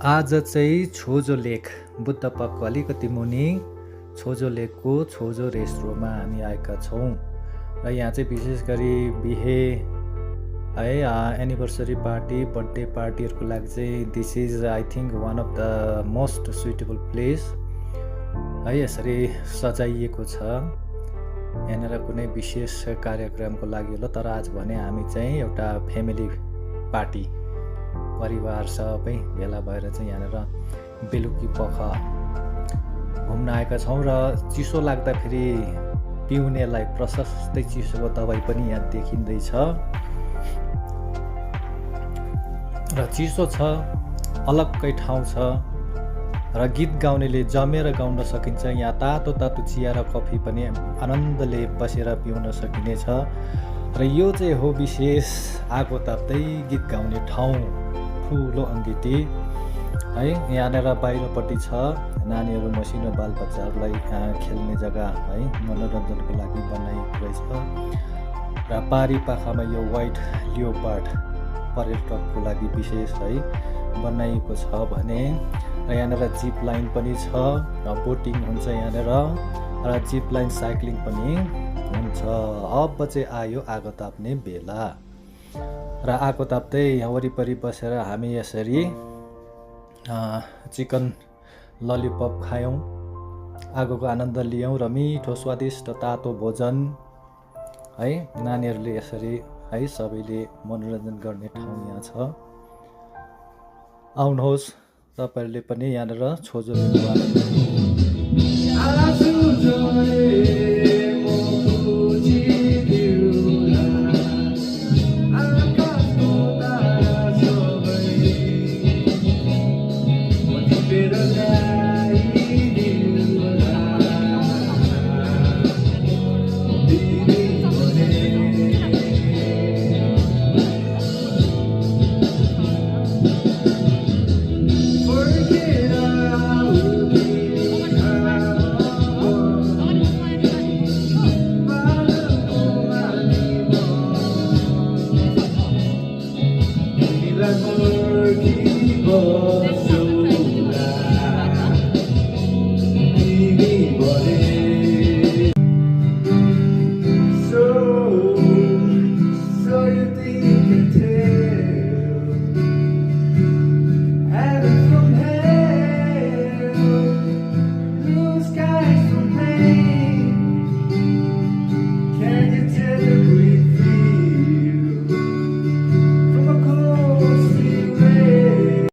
आज चाहिँ छोजो लेक बुद्ध पकको अलिकति मुनि छोजो लेकको छोजो रेस्ट्रोमा हामी आएका छौँ र यहाँ चाहिँ विशेष गरी बिहे है एनिभर्सरी पार्टी बर्थडे पार्टीहरूको लागि चाहिँ this is I think one of the most suitable place है। यसरी सजाइएको छ यहाँनिर कुनै विशेष कार्यक्रमको लागि होला, तर आज भने हामी चाहिँ एउटा फ्यामिली पार्टी परिवार सबै भेला भएर चाहिँ यहाँनिर बेलुकी पख घुम्न आएका छौँ र चिसो लाग्दाखेरि पिउनेलाई प्रशस्तै चिसोको दबाई पनि यहाँ देखिँदैछ र चिसो छ, अलग्गै ठाउँ छ र गीत गाउनेले जमेर गाउन सकिन्छ। यहाँ तातो तातो चिया र कफी पनि आनन्दले बसेर पिउन सकिनेछ र यो चाहिँ हो विशेष आगो ताप्दै गीत गाउने ठाउँ, ठुलो अङ्गीटी है। यहाँनिर बाहिरपट्टि छ नानीहरू मसिनो बालबच्चाहरूलाई खेल्ने जग्गा है, मनोरञ्जनको लागि बनाइएको रहेछ र पारी पाखामा यो व्हाइट लियोपार्ड पर्यटकको लागि विशेष है बनाइएको छ भने र यहाँनिर जिप लाइन पनि छ र बोटिङ हुन्छ यहाँनिर र जिप लाइन साइक्लिङ पनि हुन्छ। अब चाहिँ आयो आगो ताप्ने बेला र आगो ताप्दै यहाँ वरिपरि बसेर हामी यसरी चिकन ललिपप खायौँ, आगोको आनन्द लियौँ र मिठो स्वादिष्ट तातो भोजन है। नानीहरूले यसरी है सबैले मनोरञ्जन गर्ने ठाउँ यहाँ छ। आउनुहोस् तपाईँहरूले पनि यहाँनिर छोजो लिनु